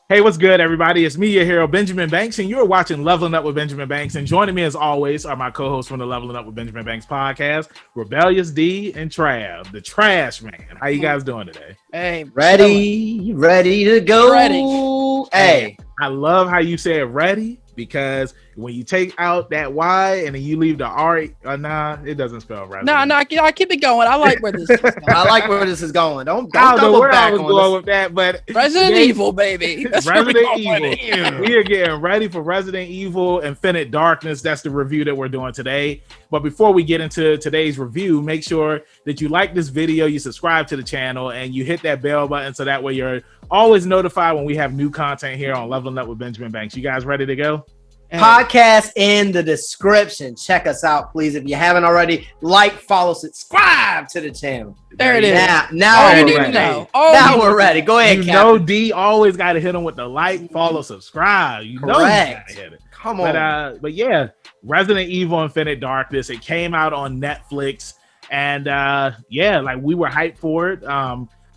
Hey, what's good, everybody? It's me, your hero, Benjamin Banks, and you're watching Leveling Up with Benjamin Banks. And joining me, as always, are my co-hosts from the Leveling Up with Benjamin Banks podcast, Rebellious D and Trav, the Trash Man. How you guys doing today? Hey, ready to go. Ready. Hey, I love how you said ready, because when you take out that Y and then you leave the R, it doesn't spell right. No, I keep it going. I like where this is going. I like where this is going. Don't I don't know double where back I was on going this. with that, but Resident Evil, baby. That's Resident Evil. We are getting ready for Resident Evil Infinite Darkness. That's the review that we're doing today. But before we get into today's review, make sure that you like this video, you subscribe to the channel, and you hit that bell button so that way you're always notified when we have new content here on Leveling Up with Benjamin Banks. You guys ready to go? Podcast in the description. Check us out, please. If you haven't already, follow, subscribe to the channel. There it is. Now you we're need to ready. know. Now we're ready. Go ahead, You Captain. know, D always got to hit them with the like, follow, subscribe. You know, you Correct. gotta hit it. Come on. But yeah, Resident Evil Infinite Darkness. It came out on Netflix, and like we were hyped for it.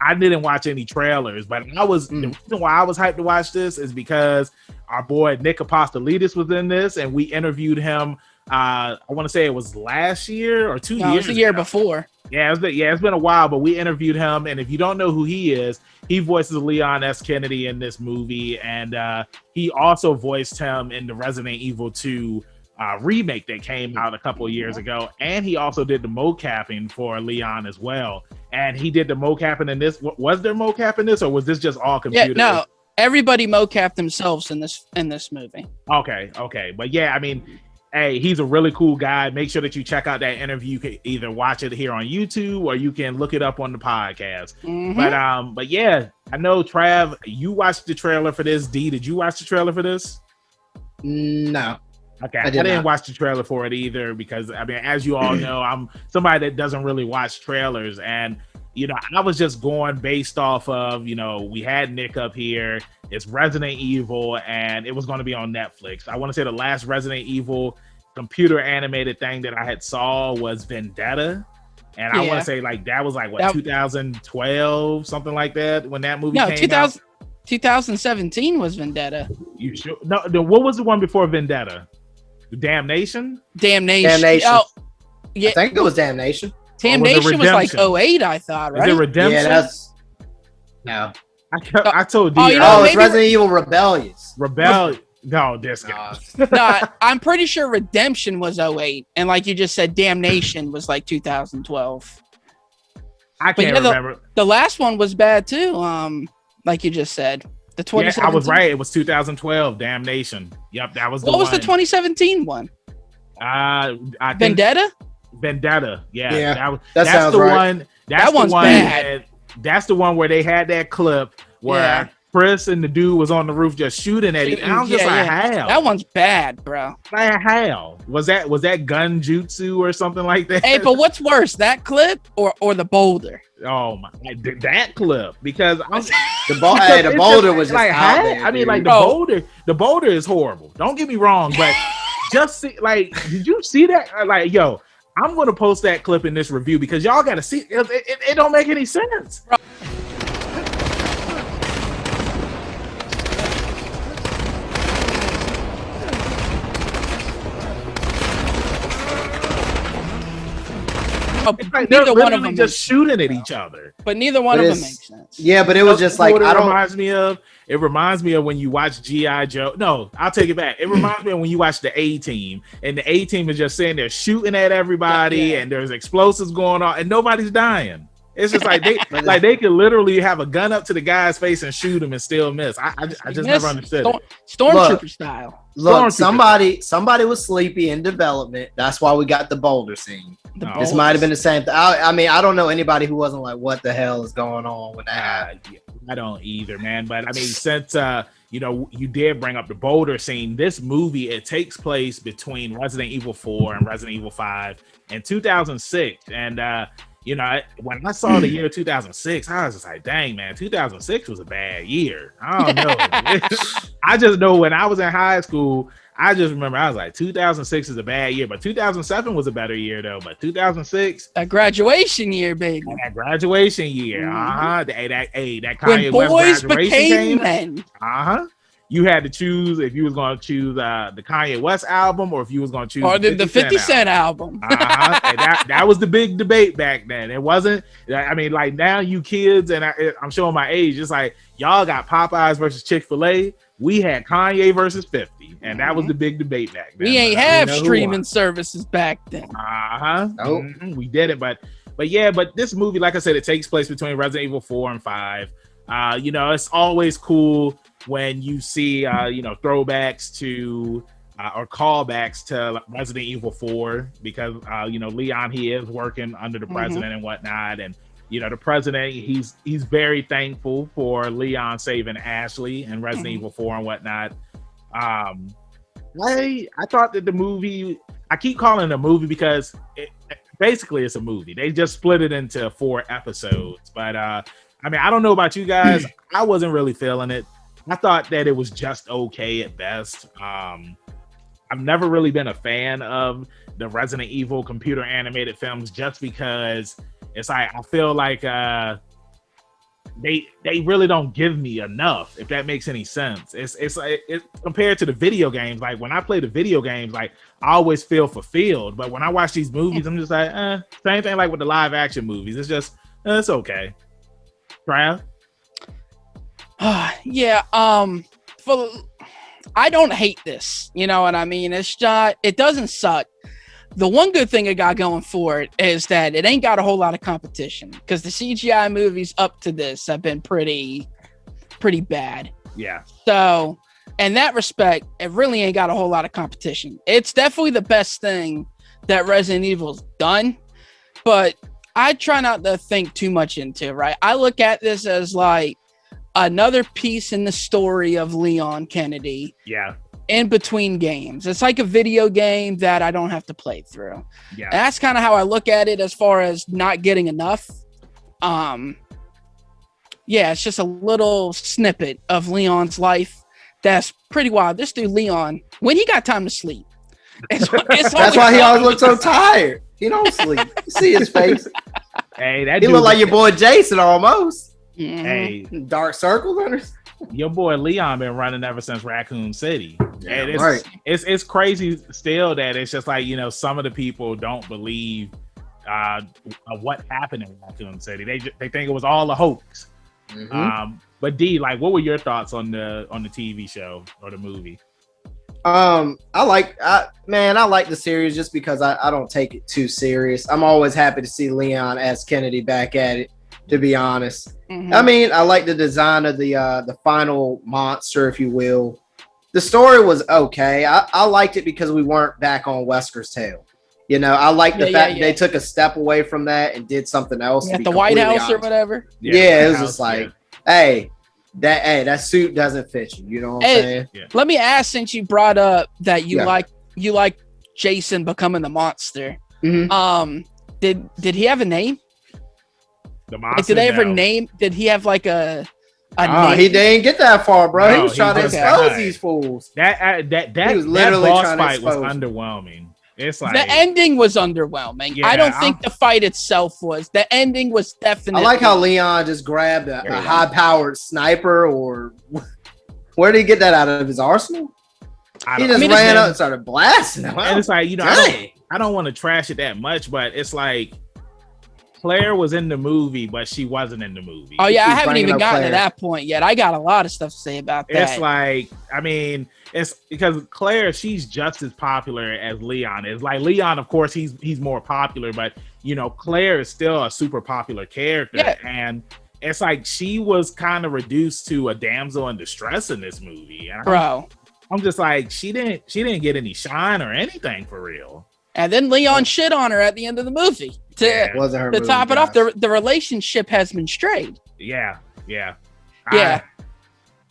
I didn't watch any trailers, but the reason why I was hyped to watch this is because our boy Nick Apostolidis was in this, and we interviewed him. I want to say it was last year or 2 years. It was the year ago. before. It's been a while, but we interviewed him, and if you don't know who he is, he voices Leon S. Kennedy in this movie, and he also voiced him in the Resident Evil 2 remake that came out a couple of years ago, and he also did the mocapping for Leon as well. And he did the mocapping in this. Was there mocap in this, or was this just all computer? Yeah, no, everybody mocapped themselves in this movie. Okay, but yeah, I mean, hey, he's a really cool guy. Make sure that you check out that interview. You can either watch it here on YouTube or you can look it up on the podcast. But yeah, I know Trav, you watched the trailer for this. D, did you watch the trailer for this? No. Okay, I didn't watch the trailer for it either because, I mean, as you all know, I'm somebody that doesn't really watch trailers. And, I was just going based off of, we had Nick up here. It's Resident Evil, and it was going to be on Netflix. I want to say the last Resident Evil computer animated thing that I had saw was Vendetta. And I want to say, that was 2012, something like that, when that movie came out? 2017 was Vendetta. You sure? No, what was the one before Vendetta? Damnation. Oh, yeah. I think it was Damnation. Damnation was like 08, I thought, right? Is it Redemption? Yeah, that's no. I told you. It's Resident Evil Rebellious. No, this guy. No, I'm pretty sure Redemption was 08, and like you just said, Damnation was like 2012. I can't remember. The last one was bad too. Like you just said. The 2017. I was right. It was 2012. Damnation. Yep, that was the one. What was the 2017 one? I think Vendetta. Vendetta. Yeah. That's the right. one. That one's bad. That's the one where they had that clip where Chris and the dude was on the roof just shooting at it. And I was just how? That one's bad, bro. Like, how? Was that gun jutsu or something like that? Hey, but what's worse, that clip or the boulder? Oh my! That clip, because the boulder was just out there. I mean, the boulder is horrible. Don't get me wrong, but just see, did you see that? Yo, I'm gonna post that clip in this review because y'all gotta see. It don't make any sense. Bro. Neither one of them just shooting at each other, but neither one of them makes sense. Yeah, but it was just like it reminds me of when you watch G.I. Joe. No, I'll take it back. It reminds me of when you watch the A-Team, and the A-Team is just sitting there shooting at everybody, and there's explosives going on, and nobody's dying. It's just like they could literally have a gun up to the guy's face and shoot him and still miss. I just never understood it. Stormtrooper style. Look, somebody was sleepy in development. That's why we got the boulder scene. This might have been the same thing. I mean, I don't know anybody who wasn't like, "What the hell is going on with that?" I don't either, man. But I mean, since you did bring up the boulder scene, this movie, it takes place between Resident Evil 4 and Resident Evil 5 in 2006, and when I saw the year 2006, I was just like, dang, man, 2006 was a bad year. I don't know. I just know when I was in high school, I just remember I was like, 2006 is a bad year, but 2007 was a better year though. But 2006, a graduation year, baby. That graduation year, that Kanye when West boys graduation became came, men. You had to choose if you was going to choose the Kanye West album or if you was going to choose the 50 Cent album. That was the big debate back then. It wasn't. I mean, like now you kids, and I'm showing my age. It's like y'all got Popeyes versus Chick-fil-A. We had Kanye versus 50, and that was the big debate back then. We ain't have streaming services back then. We did it, but this movie, like I said, it takes place between Resident Evil 4 and 5. It's always cool when you see throwbacks to or callbacks to Resident Evil 4 because Leon, he is working under the president and whatnot, and the president, he's very thankful for Leon saving Ashley and Resident Evil 4 and whatnot. I thought that the movie, I keep calling it a movie because basically it's a movie. They just split it into 4 episodes, but I don't know about you guys. I wasn't really feeling it. I thought that it was just okay at best. I've never really been a fan of the Resident Evil computer animated films just because it's like I feel like they really don't give me enough, if that makes any sense. It's like compared to the video games. Like when I play the video games, like I always feel fulfilled. But when I watch these movies, I'm just like, same thing like with the live action movies. It's just it's okay. Trav? Yeah. I don't hate this. You know what I mean? It doesn't suck. The one good thing it got going for it is that it ain't got a whole lot of competition because the CGI movies up to this have been pretty bad. Yeah. So in that respect, it really ain't got a whole lot of competition. It's definitely the best thing that Resident Evil's done, but I try not to think too much into it, right? I look at this as like another piece in the story of Leon Kennedy. Yeah. In between games. It's like a video game that I don't have to play through. Yeah. And that's kind of how I look at it as far as not getting enough. It's just a little snippet of Leon's life that's pretty wild. This dude Leon, when he got time to sleep, that's why he always looks so tired. He don't sleep. You see his face. Hey, he look like your boy Jason almost. Hey, dark circles under. Your boy Leon been running ever since Raccoon City. Yeah, and it's crazy still that it's just like, some of the people don't believe what happened in Raccoon City. They think it was all a hoax. But D, like, what were your thoughts on the TV show or the movie? I like the series just because I don't take it too serious. I'm always happy to see Leon as Kennedy back at it, to be honest. I mean, I like the design of the final monster, if you will. The story was okay. I liked it because we weren't back on Wesker's tail. I like the fact they took a step away from that and did something else. At the White House or whatever. Yeah, it was just like, hey, that suit doesn't fit you. You know what I'm saying? Yeah. Let me ask, since you brought up that you like Jason becoming the monster. Did he have a name? The monster. Did they ever name? Did he have like a name? He didn't get that far, bro. He was trying to expose these fools. That was literally boss fight was underwhelming. It's like the ending was underwhelming. Yeah, I don't think the fight itself was. The ending was definitely. I like how Leon just grabbed a high-powered sniper, or where did he get that out of his arsenal? He just ran up and started blasting him. And it's like, I don't want to trash it that much, but it's like Claire was in the movie, but she wasn't in the movie. Oh yeah, I haven't even gotten to that point yet. I got a lot of stuff to say about that. It's like, it's because Claire, she's just as popular as Leon is. Like Leon, of course, he's more popular, but Claire is still a super popular character, and it's like she was kind of reduced to a damsel in distress in this movie. And I'm just like, she didn't get any shine or anything for real. And then Leon shit on her at the end of the movie. To top it off, the relationship has been strayed. Yeah.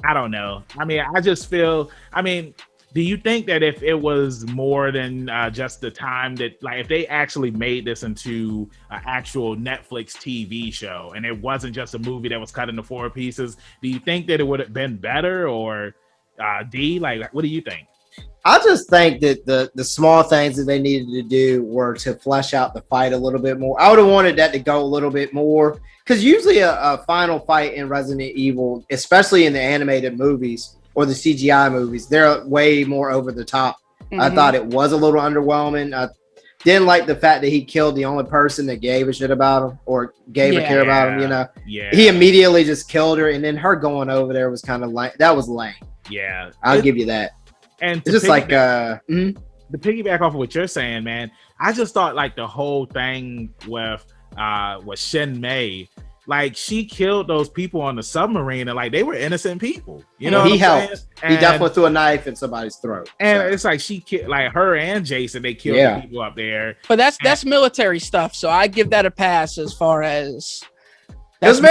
I don't know. I mean, I just feel, Do you think that if it was more than just the time that, like, if they actually made this into an actual Netflix TV show and it wasn't just a movie that was cut into 4 pieces, do you think that it would have been better? Or D, like, what do you think? I just think that the small things that they needed to do were to flesh out the fight a little bit more. I would have wanted that to go a little bit more, because usually a final fight in Resident Evil, especially in the animated movies or the CGI movies, they're way more over the top. Mm-hmm. I thought it was a little underwhelming. I didn't like the fact that he killed the only person that gave a shit about him or gave a care about him. You know, he immediately just killed her, and then her going over there was kind of like, that was lame. Yeah, I'll give you that. And it's just like to piggyback off of what you're saying, man, I just thought like the whole thing with Shin Mei, like she killed those people on the submarine and like they were innocent people. You know, he helped. He definitely threw a knife in somebody's throat. And it's like she killed, like her and Jason, they killed the people up there. But that's military stuff, so I give that a pass as far as that's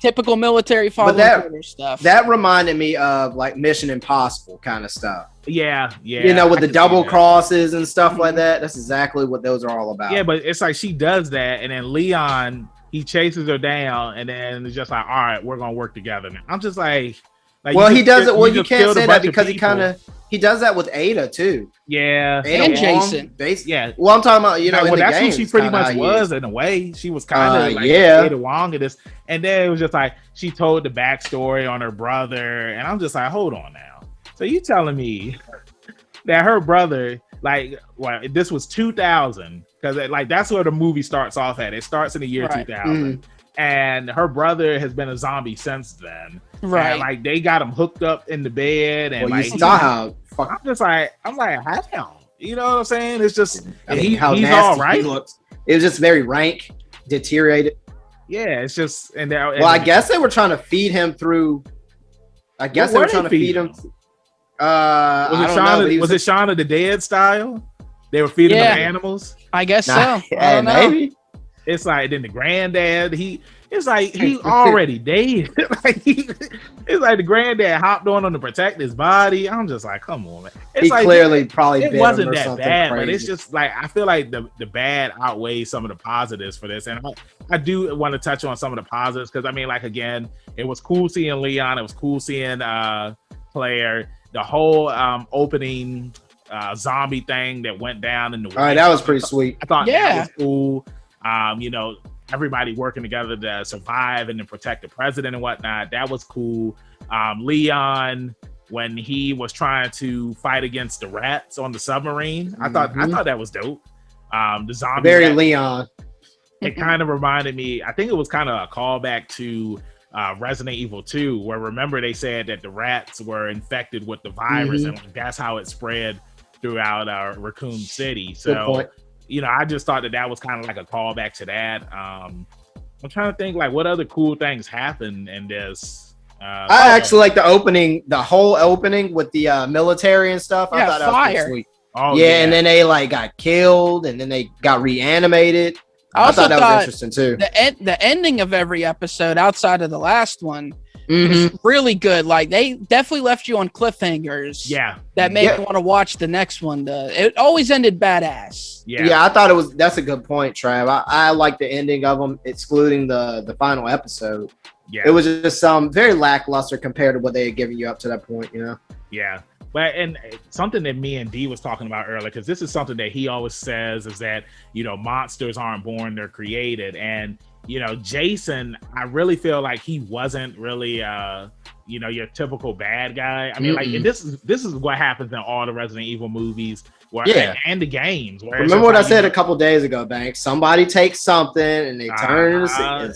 typical military follow stuff. That reminded me of like Mission Impossible kind of stuff. Yeah. You know, with the double crosses and stuff like that. That's exactly what those are all about. Yeah, but it's like she does that, and then Leon, he chases her down, and then it's just like, all right, we're gonna work together now. I'm just like well, he does it. Well, you can't say that because he does that with Ada too. Yeah, Ada and Jason. Yeah. Well, I'm talking about, you know, that's who she pretty much was in a way. She was kind of like Ada Wong in this, and then it was just like she told the backstory on her brother, and I'm just like, hold on now. So you telling me that her brother, like, well, this was 2000, because like that's where the movie starts off at. It starts in the year 2000, and her brother has been a zombie since then. Right, and, like they got him hooked up in the bed, and you saw how. I'm like, how? You know what I'm saying? It's just he's all right. It was just very rank, deteriorated. Yeah, it's just I guess they were trying to feed him through. I guess they were trying to feed him. Was it Shaun of the Dead style? They were feeding them animals. I guess so. I don't know. Maybe. It's like then the granddad. It's like he already dead. It's like the granddad hopped on to protect his body. I'm just like, come on, man. It's he like, clearly probably it wasn't that bad, crazy. But it's just like I feel like the bad outweighs some of the positives for this, and I do want to touch on some of the positives because I mean, like again, it was cool seeing Leon. It was cool seeing Claire. The whole opening zombie thing that went down in the. All right, that was pretty sweet. I thought that was cool. You know, everybody working together to survive and to protect the president and whatnot. That was cool. Leon, when he was trying to fight against the rats on the submarine, I thought that was dope. The zombie Leon. It kind of reminded me. I think it was kind of a callback to Resident Evil 2, where remember they said that the rats were infected with the virus, and that's how it spread throughout Raccoon City. So. You know, I just thought that was kind of like a callback to that. I'm trying to think like what other cool things happened in this. I actually like the whole opening with the military and stuff. I thought that was pretty sweet. Oh, and then they like got killed and then they got reanimated. I thought that was interesting too. The ending of every episode outside of the last one was really good. Like they definitely left you on cliffhangers. Yeah. That made me want to watch the next one. It always ended badass. Yeah, I thought that's a good point, Trav. I like the ending of them, excluding the final episode. Yeah. It was just very lackluster compared to what they had given you up to that point, you know? Yeah. But and something that me and D was talking about earlier, because this is something that he always says is that, you know, monsters aren't born, they're created. And you know, Jason, I really feel like he wasn't really, you know, your typical bad guy. I mean, like, and this is what happens in all the Resident Evil movies, and the games. Remember what I said a couple days ago, Banks? Somebody takes something and they turn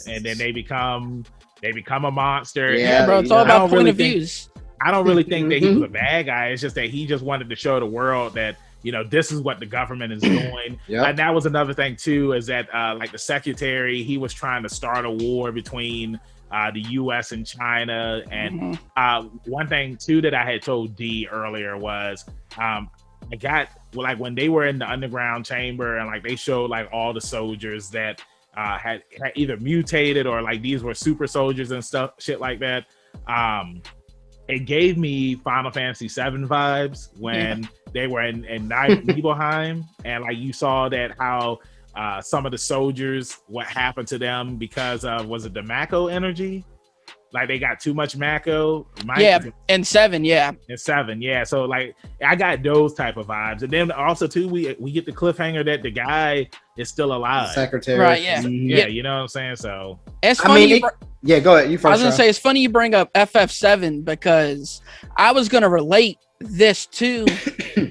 and then they become a monster. Yeah, bro, it's all about point of views. I don't really think that he was a bad guy. It's just that he just wanted to show the world that, you know, this is what the government is doing. And that was another thing too, is that like the secretary, he was trying to start a war between the US and China. And one thing too that I had told D earlier was I got like when they were in the underground chamber and like they showed like all the soldiers that had either mutated or like these were super soldiers and stuff, shit like that. it gave me Final Fantasy VII vibes when they were in Nibelheim, and like you saw that how some of the soldiers, what happened to them because of, was it the Mako energy? Like they got too much Mako. And 7, yeah. And 7, yeah. So like I got those type of vibes, and then also too we get the cliffhanger that the guy is still alive, secretary, right? Yeah, yeah. You know what I'm saying? So it's funny. Yeah, go ahead. You first. I was gonna say it's funny you bring up FF7 because I was gonna relate this to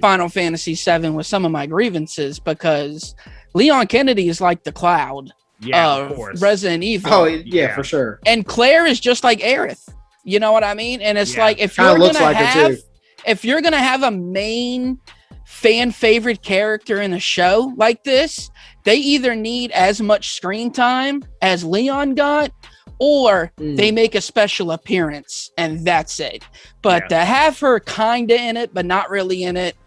Final Fantasy 7 with some of my grievances because Leon Kennedy is like the Cloud. Of course. Resident Evil. Oh yeah, for sure. And Claire is just like Aerith. You know what I mean? And it's like if you're gonna have a main fan favorite character in a show like this, they either need as much screen time as Leon got, or they make a special appearance and that's it. But to have her kinda in it, but not really in it,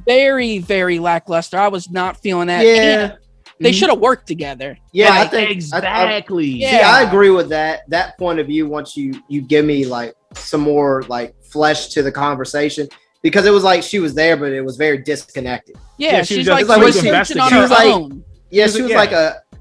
very, very lackluster. I was not feeling that. Yeah. They should have worked together. Yeah, like, I think exactly. I agree with that point of view. Once you give me like some more like flesh to the conversation, because it was like she was there, but it was very disconnected. Yeah, she's like on her own. Yeah, she was like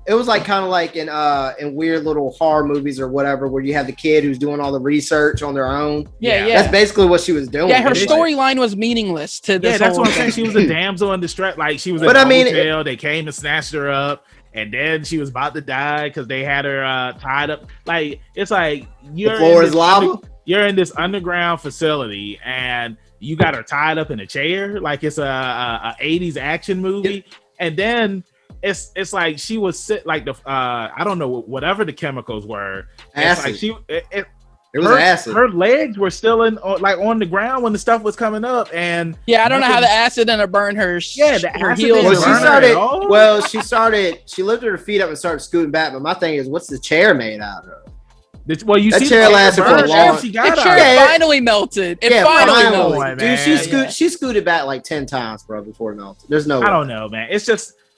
it was like kind of like in weird little horror movies or whatever, where you have the kid who's doing all the research on their own. Yeah. That's basically what she was doing. Yeah, her storyline was meaningless to this. Yeah, that's what I'm saying. She was a damsel in distress. Like she was in jail. They came and snatched her up, and then she was about to die because they had her tied up. Like it's like the floor is lava. You're in this underground facility, and you got her tied up in a chair, like it's a 80s action movie, and then. It's like she was sick, like the I don't know, whatever the chemicals were. Acid. It's like it was acid. Her legs were still on the ground when the stuff was coming up, and I don't know how the acid in her burned her. The her acid heels. She lifted her feet up and started scooting back. But my thing is, what's the chair made out of? Well, you that see, chair lasted for a long. The chair finally melted. It finally melted. Dude, she scooted back like 10 times, bro, before it melted. There's no way. I don't know, man.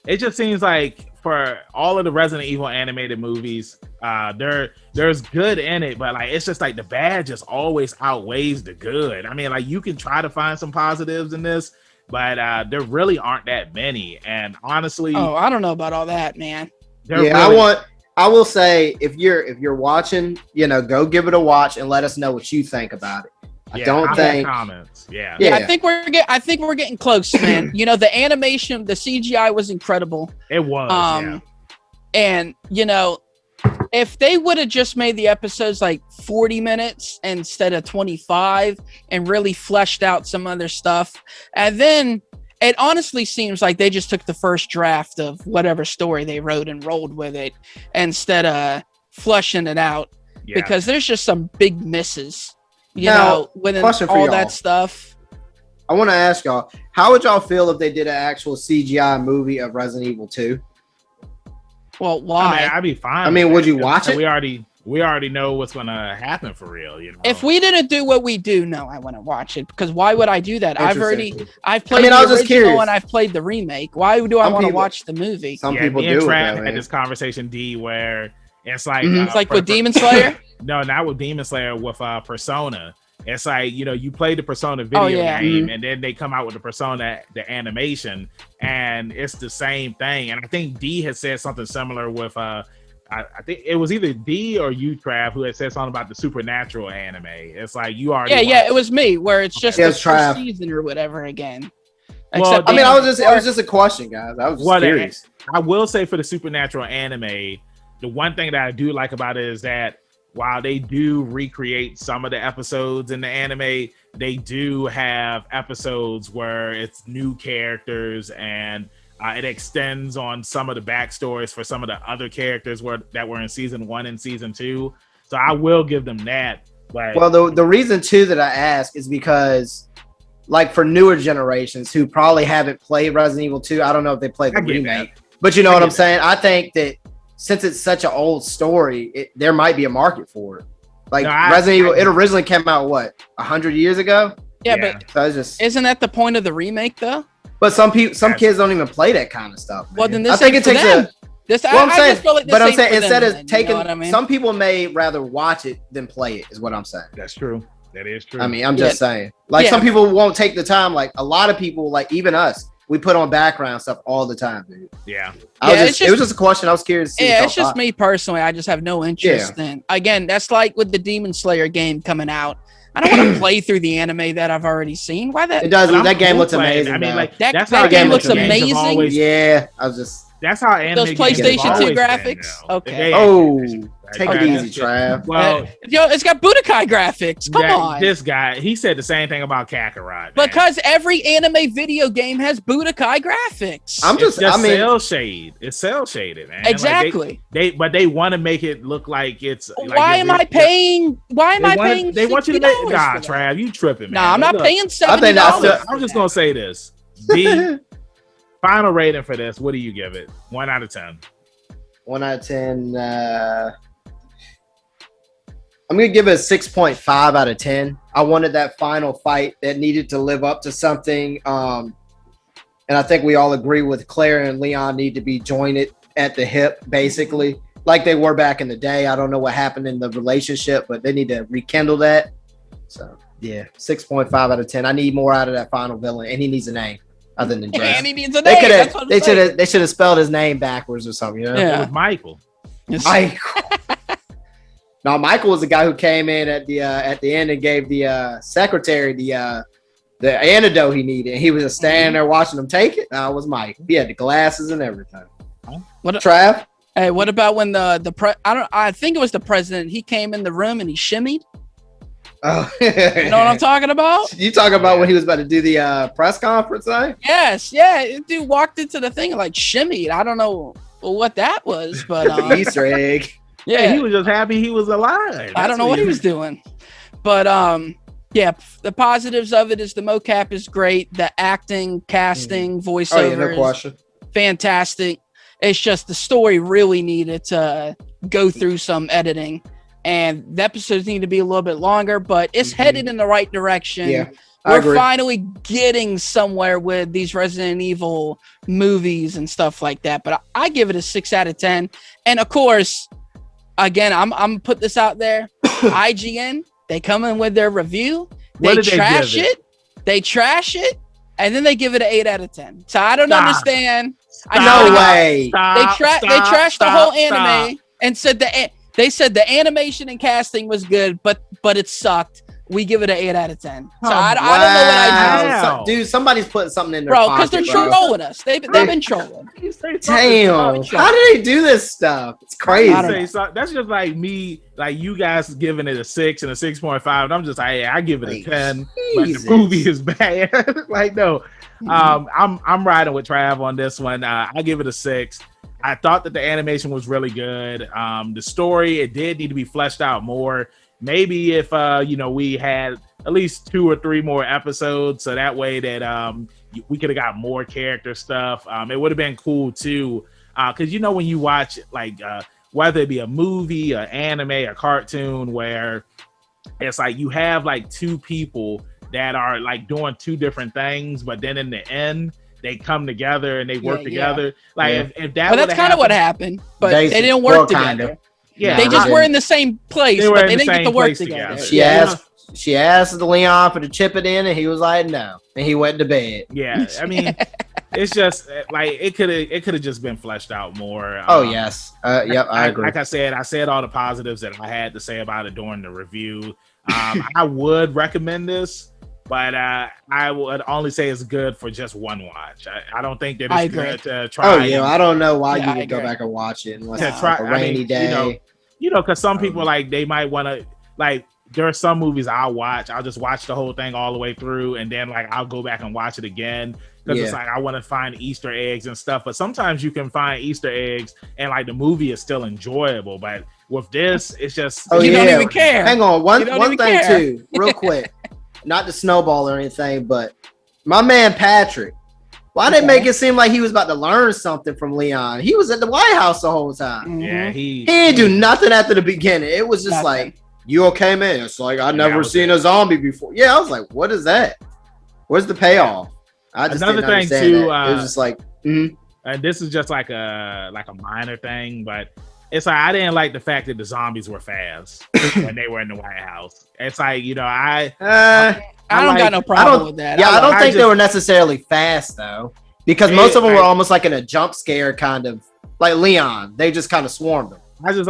It just seems like for all of the Resident Evil animated movies, there's good in it, but like it's just like the bad just always outweighs the good. I mean, like you can try to find some positives in this, but there really aren't that many. And honestly, I don't know about all that, man. I will say if you're watching, go give it a watch and let us know what you think about it. I don't think comments. Yeah. I think we're getting close, man. The animation, the CGI was incredible. It was. And if they would have just made the episodes like 40 minutes instead of 25 and really fleshed out some other stuff, and then it honestly seems like they just took the first draft of whatever story they wrote and rolled with it instead of fleshing it out, because there's just some big misses. Within all that stuff. I want to ask y'all, how would y'all feel if they did an actual CGI movie of Resident Evil 2? Well, why? I'd be fine. I mean, would you watch it? We already know what's gonna happen for real. If we didn't do what we do, no, I wouldn't watch it, because why would I do that? I've played I was just curious. And I've played the remake. Why do I want to watch the movie? Some people do. Trav had this conversation, D, where it's like it's like with Demon Slayer. No, not with Demon Slayer. With Persona. It's like, you play the Persona video game, and then they come out with the Persona, the animation, and it's the same thing. And I think D has said something similar with I think it was either D or you, Trav, who had said something about the Supernatural anime. It's like you already it was me, where it's just the first season or whatever again. Well, it was just a question, guys. I was just curious. I will say for the Supernatural anime, the one thing that I do like about it is that while they do recreate some of the episodes in the anime, they do have episodes where it's new characters, and it extends on some of the backstories for some of the other characters that were in season 1 and season 2. So I will give them that. But the reason too that I ask is because, like, for newer generations who probably haven't played Resident Evil 2, I don't know if they played the remake, but you know what I'm saying? I think that since it's such an old story, there might be a market for it. Like Resident Evil, it originally came out 100 years ago. Yeah, but so isn't that the point of the remake though? But some kids don't even play that kind of stuff. Man. Well, then I think it takes I'm saying instead of taking, some people may rather watch it than play it. Is what I'm saying. That's true. That is true. I mean, I'm just saying. Like some people won't take the time. Like a lot of people, like even us, we put on background stuff all the time, dude. Yeah. It was just a question. I was curious to see. Yeah, it's just me personally. I just have no interest in. Again, that's like with the Demon Slayer game coming out. I don't want to play through the anime that I've already seen. Why that? It does. That game looks amazing. I mean, like that game looks amazing. Yeah, I was just. That's how anime those PlayStation 2 graphics. Okay. Oh, take it easy, Trav. Well, it's got Budokai graphics. Come on. This guy, he said the same thing about Kakarot. Because every anime video game has Budokai graphics. I mean, cell shade. It's cell shaded, man. Exactly. But they want to make it look like it's. Why am I paying? They want you to make. Nah, Trav, you tripping, man. Nah, I'm not paying $70. I'm just gonna say this. The final rating for this. What do you give it? 1 out of 10. 1 out of 10. I'm gonna give it a 6.5 out of 10. I wanted that final fight that needed to live up to something. And I think we all agree with Claire and Leon need to be jointed at the hip, basically, like they were back in the day. I don't know what happened in the relationship, but they need to rekindle that. So yeah, 6.5 out of 10. I need more out of that final villain, and he needs a name other than Dress. And he needs a name. They should have spelled his name backwards or something. You know? Yeah. It was Michael. No, Michael was the guy who came in at the end and gave the secretary the antidote he needed. And he was just standing there watching him take it. No, it was Mike. He had the glasses and everything. Trav? Hey, what about when I think it was the president. He came in the room and he shimmied. Oh, you know what I'm talking about? You talking about when he was about to do the press conference, eh? Yes, yeah. Dude walked into the thing and like shimmied. I don't know what that was, but Easter egg. Yeah, he was just happy he was alive. I don't know what he was doing, but yeah. The positives of it is the mocap is great. The acting, casting, voiceover, no question. Fantastic. It's just the story really needed to go through some editing. And the episodes need to be a little bit longer, but it's headed in the right direction. Yeah, we're finally getting somewhere with these Resident Evil movies and stuff like that. But I give it a 6 out of 10. And of course, again, I'm gonna put this out there. IGN, they come in with their review. They trash it. They trash it, and then they give it an 8 out of 10. So I don't understand. No way. They trashed the whole anime and said they said the animation and casting was good, but it sucked. We give it an 8 out of 10. So I don't know what I do. Dude, somebody's putting something in their pocket, because they're trolling us. They've been trolling. Damn. How do they do this stuff? It's crazy. That's just like me, like you guys giving it a 6 and a 6.5. And I'm just like, hey, I give it a 10. But the movie is bad. Like, no. I'm riding with Trav on this one. I give it a 6. I thought that the animation was really good. The story, it did need to be fleshed out more. Maybe if we had at least 2 or 3 more episodes, so that way that we could have got more character stuff. It would have been cool too, because when you watch like whether it be a movie, an anime, a cartoon, where it's like you have like 2 people that are like doing 2 different things, but then in the end they come together and they work together. Like if that, that's kind of what happened, but they didn't work together. Yeah, they just were in the same place, but they didn't get to work together. She asked the Leon for the chip it in, and he was like, no, and he went to bed. Yeah, I mean, it's just like it could have just been fleshed out more. Yes, yep, I agree. Like I said all the positives that I had to say about it during the review. I would recommend this, but I would only say it's good for just one watch. I don't think that it's good to try. Oh yeah, I don't know why you would go back and watch it unless it's like a rainy day. Because some people like they might want to like. There are some movies I'll watch. I'll just watch the whole thing all the way through, and then like I'll go back and watch it again because it's like I want to find Easter eggs and stuff. But sometimes you can find Easter eggs and like the movie is still enjoyable. But with this, it's just you don't even care. Hang on, one thing too, real quick. Not to snowball or anything, but my man Patrick, why did they make it seem like he was about to learn something from Leon? He was at the White House the whole time. Yeah, he didn't do nothing after the beginning. It was just like, you okay, man? It's like, I never seen a zombie before. Yeah, I was like, what is that? Where's the payoff? I just another thing too. It was just like, and this is just like a minor thing, but it's like I didn't like the fact that the zombies were fast when they were in the White House. It's like, you know, I don't got no problem with that. Yeah, I don't think they were necessarily fast though, because most of them were almost like in a jump scare kind of, like Leon. They just kind of swarmed them. I just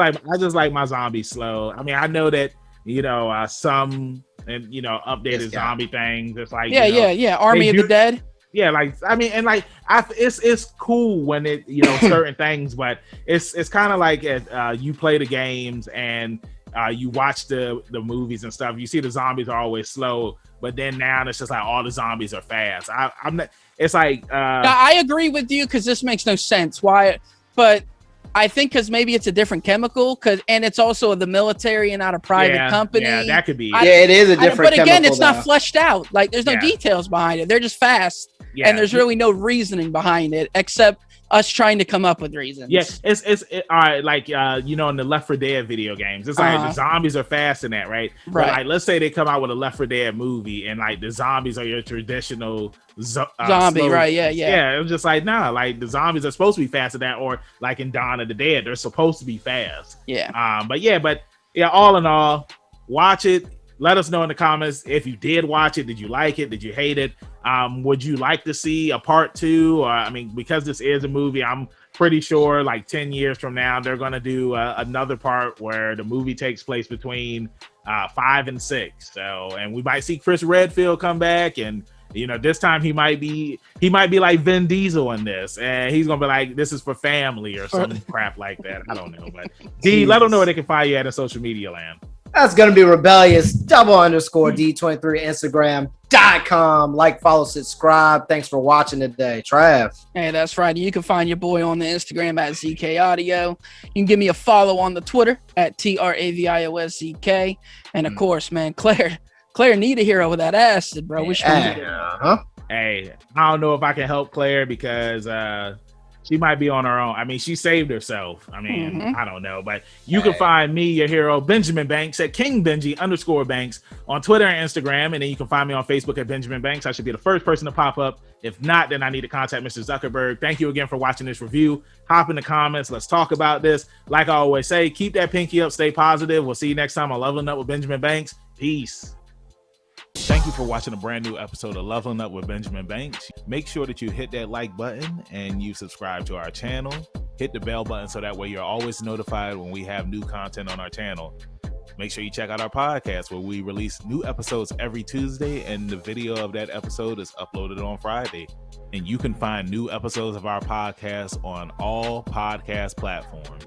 like my zombies slow. I mean, I know that, you know, some and, you know, updated zombie things. It's like, yeah. Army of the Dead. Yeah, like I mean, and like it's cool when it, you know, certain things, but it's kind of like you play the games and you watch the movies and stuff. You see the zombies are always slow, but then now it's just like all the zombies are fast. I'm not. It's like I agree with you because this makes no sense. Why? But I think because maybe it's a different chemical, and it's also the military and not a private company. Yeah, that could be. It is a different. But again, it's not fleshed out. Like there's no details behind it. They're just fast. Yeah. And there's really no reasoning behind it except us trying to come up with reasons. Yeah, it's all right. Like you know, in the Left 4 Dead video games, it's like the zombies are fast in that, right? But like, let's say they come out with a Left 4 Dead movie, and like the zombies are your traditional zombie, slow, right? Yeah. It was just like like the zombies are supposed to be faster than that, or like in Dawn of the Dead, they're supposed to be fast. Yeah. But all in all, watch it. Let us know in the comments if you did watch it. Did you like it? Did you hate it? Would you like to see a part 2? Or I mean, because this is a movie, I'm pretty sure like 10 years from now, they're going to do another part where the movie takes place between 5 and 6. So, and we might see Chris Redfield come back, and you know, this time he might be like Vin Diesel in this, and he's gonna be like, "This is for family" or some crap like that. I don't know, but D, let them know where they can find you at in social media land. That's going to be rebellious _D23 Instagram.com. Like, follow, subscribe. Thanks for watching today. Trav. Hey, that's right. You can find your boy on the Instagram at ZK Audio. You can give me a follow on the Twitter at TRAVIOSZK. And of course, man, Claire need a hero with that acid, bro. We should Hey, I don't know if I can help Claire because she might be on her own. I mean, she saved herself. I mean, I don't know, but you can find me, your hero, Benjamin Banks, at KingBenji_Banks on Twitter and Instagram. And then you can find me on Facebook at Benjamin Banks. I should be the first person to pop up. If not, then I need to contact Mr. Zuckerberg. Thank you again for watching this review. Hop in the comments. Let's talk about this. Like I always say, keep that pinky up. Stay positive. We'll see you next time on Leveling Up with Benjamin Banks. Peace. Thank you for watching a brand new episode of Leveling Up with Benjamin Banks. Make sure that you hit that like button and you subscribe to our channel. Hit the bell button so that way you're always notified when we have new content on our channel. Make sure you check out our podcast where we release new episodes every Tuesday, and the video of that episode is uploaded on Friday. And you can find new episodes of our podcast on all podcast platforms.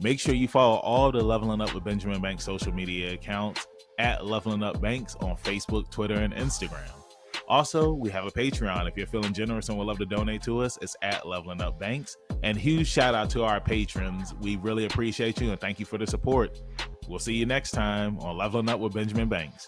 Make sure you follow all the Leveling Up with Benjamin Banks social media accounts at Leveling Up Banks on Facebook, Twitter, and Instagram. Also, we have a Patreon. If you're feeling generous and would love to donate to us, it's at Leveling Up Banks. And huge shout out to our patrons. We really appreciate you and thank you for the support. We'll see you next time on Leveling Up with Benjamin Banks.